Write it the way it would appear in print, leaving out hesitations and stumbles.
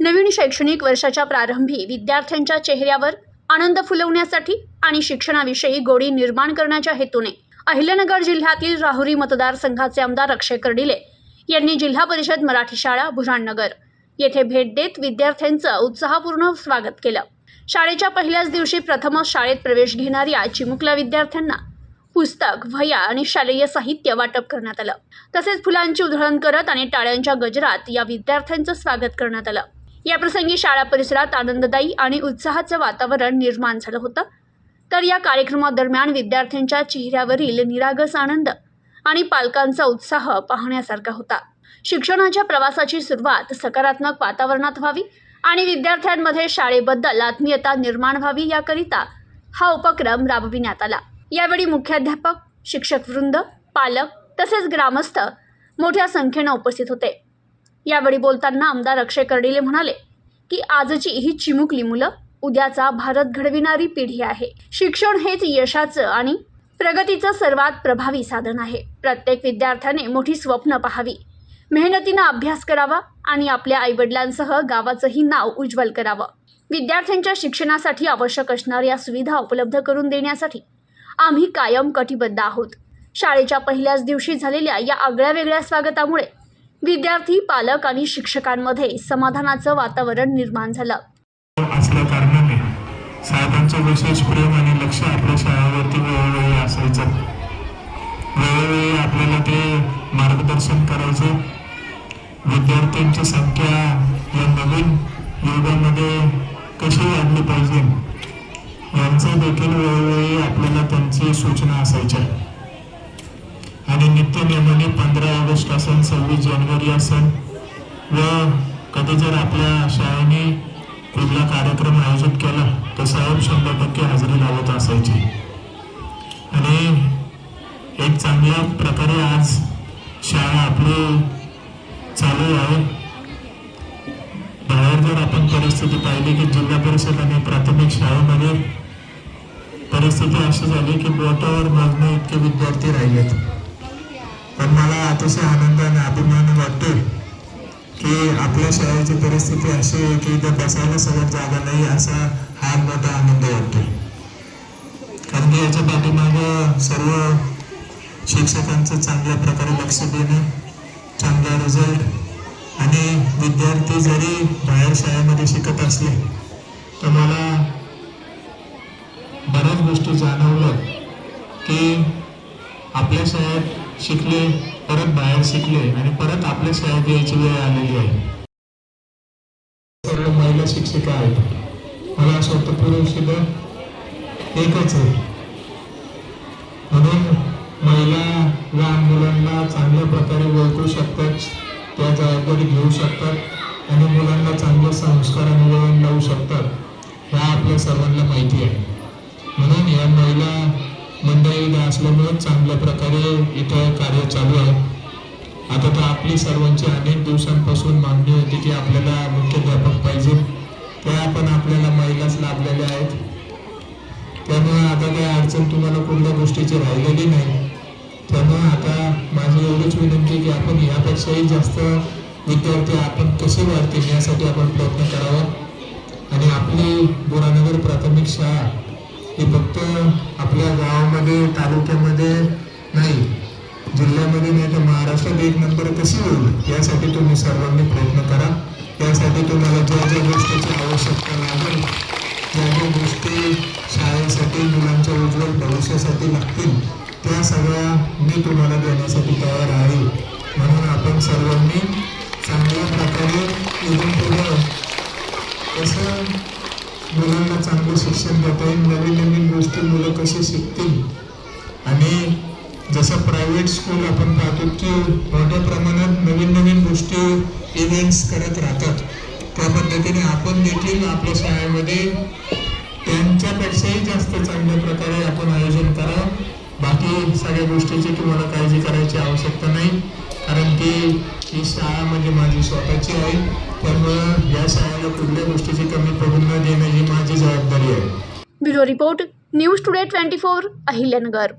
नवीन शैक्षणिक वर्षाच्या प्रारंभी विद्यार्थ्यांच्या चेहऱ्यावर आनंद फुलवण्यासाठी आणि शिक्षणाविषयी गोडी निर्माण करण्याच्या हेतूने अहिल्यानगर जिल्ह्यातील राहुरी मतदारसंघाचे आमदार अक्षय कर्डिले यांनी जिल्हा परिषद मराठी शाळा बुऱ्हाणनगर येथे भेट देत विद्यार्थ्यांचं उत्साहपूर्ण स्वागत केलं। शाळेच्या पहिल्याच दिवशी प्रथमच शाळेत प्रवेश घेणाऱ्या चिमुकल्या विद्यार्थ्यांना पुस्तक, वह्या आणि शालेय साहित्य वाटप करण्यात आलं। तसेच फुलांची उधळण करत आणि टाळ्यांच्या गजरात या विद्यार्थ्यांचं स्वागत करण्यात आलं। या प्रसंगी शाळा परिसरात आनंददायी आणि उत्साहाचं वातावरण निर्माण झालं होतं। तर या कार्यक्रमादरम्यान विद्यार्थ्यांच्या चेहऱ्यावरील निरागस आनंद आणि पालकांचा उत्साह पाहण्यासारखा होता। शिक्षणाच्या प्रवासाची सुरुवात सकारात्मक वातावरणात व्हावी आणि विद्यार्थ्यांमध्ये शाळेबद्दल आत्मीयता निर्माण व्हावी याकरिता हा उपक्रम राबविण्यात आला। यावेळी मुख्याध्यापक, शिक्षकवृंद, पालक तसेच ग्रामस्थ मोठ्या संख्येने उपस्थित होते। यावेळी बोलताना आमदार अक्षय कर्डिले म्हणाले की आजची ही चिमुकली मुलं उद्याचा भारत घडविणारी पिढी आहे। शिक्षण हेच यशाचं आणि प्रगतीचं सर्वात प्रभावी साधन आहे। प्रत्येक विद्यार्थ्याने मोठी स्वप्न पाहावी, मेहनतीने अभ्यास करावा आणि आपल्या आईवडिलांसह गावाचंही नाव उज्ज्वल करावं। विद्यार्थ्यांच्या शिक्षणासाठी आवश्यक असणाऱ्या सुविधा उपलब्ध करून देण्यासाठी आम्ही कायम कटिबद्ध आहोत। शाळेच्या पहिल्याच दिवशी झालेल्या या आगळ्यावेगळ्या स्वागतामुळे विद्यार्थी, पालक आणि शिक्षकांमध्ये समाधानाचं वातावरण निर्माण झालं। असल्या कारणाने साहेबांचं विशेष प्रेम आणि लक्ष आपल्या शाळेवरती वेळोवेळी असायचं। वेळोवेळी आपल्याला ते मार्गदर्शन करायचं। विद्यार्थ्यांची संख्या या नवीन युगामध्ये कशी वाढली पाहिजे यांचं देखील वेळोवेळी आपल्याला त्यांची सूचना असायच्या। आणि नित्यनेमाने 15 ऑगस्ट असेल, 26 जानेवारी असेल व कधी जर आपल्या शाळेने कुठला कार्यक्रम आयोजित केला तर साहेब 100% हजेरी लावत असायची। आणि एक चांगल्या प्रकारे आज शाळा आपली चालू आहे। बाहेर जर आपण परिस्थिती पाहिली की जिल्हा परिषद आणि प्राथमिक शाळेमध्ये परिस्थिती अशी झाली की बोटावर मोजणे इतके विद्यार्थी राहिलेत। पण मला अतिशय आनंद आणि अभिमान वाटतो की आपल्या शाळेची परिस्थिती अशी आहे की इथं बसायला सगळ्यात जागा नाही, असा हा मोठा आनंद वाटतो। कारण की याच्या पाठीमागं सर्व शिक्षकांचं चांगल्या प्रकारे लक्ष देणं, चांगला रिझल्ट आणि विद्यार्थी जरी बाहेर शाळेमध्ये शिकत असले तर मला बऱ्याच गोष्टी जाणवलं की आपल्या शाळेत शिकले, परत बाहेर शिकले आणि परत आपल्या शाळेत यायची वेळ आलेली आहे। सर्व महिला शिक्षिका आहेत। मला असं वाटतं पुरुष एकच आहे, म्हणून महिला लहान मुलांना चांगल्या प्रकारे ओळखू शकतात, त्या जबाबदारी घेऊ शकतात आणि मुलांना चांगले संस्कार आणि वळण लावू शकतात, ह्या आपल्या सर्वांना माहिती आहे। म्हणून या महिला मंडळी असल्यामुळे चांगल्या प्रकारे इथं कार्य चालू आहे। आता तर आपली सर्वांची अनेक दिवसांपासून मागणी होती की आपल्याला मुख्याध्यापक पाहिजे, त्या पण आपल्याला महिलाच लाभलेल्या आहेत। त्यामुळे आता काही अडचण तुम्हाला कुठल्या गोष्टीची राहिलेली नाही। त्यामुळे आता माझी एवढीच विनंती की आपण यापेक्षाही जास्त विद्यार्थी आपण कसे वाढतील यासाठी आपण प्रयत्न करावा। आणि आपली बुऱ्हाणनगर प्राथमिक शाळा ही फक्त आपल्या गावामध्ये, तालुक्यामध्ये नाही, जिल्ह्यामध्ये नाही तर महाराष्ट्रात 1 नंबर कशी होईल यासाठी तुम्ही सर्वांनी प्रयत्न करा। यासाठी तुम्हाला ज्या ज्या गोष्टीची आवश्यकता लागेल, ज्या ज्या गोष्टी शाळेसाठी, मुलांच्या उज्ज्वल भविष्यासाठी लागतील, त्या सगळ्या मी तुम्हाला देण्यासाठी तयार आहे। म्हणून आपण सर्वांनी चांगल्या प्रकारे इथून पुढे कसं मुलांना चांगलं शिक्षण देता येईल, नवीन नवीन गोष्टी मुलं कशी शिकतील। आणि जसं प्रायव्हेट स्कूल आपण पाहतो की मोठ्या प्रमाणात नवीन नवीन गोष्टी इव्हेंट्स करत राहतात, त्या पद्धतीने आपण देखील आपल्या शाळेमध्ये त्यांच्यापेक्षाही जास्त चांगल्या प्रकारे आपण आयोजन करावं। बाकी सगळ्या गोष्टीची तुम्हाला काळजी करायची आवश्यकता नाही, कारण की ही शाळा म्हणजे माझी स्वतःची आहे। त्यामुळे या शाळेला कुठल्या गोष्टीची कमी पडू न देणं ही माझी जबाबदारी आहे। Bureau report, news today 24, Ahilyanagar.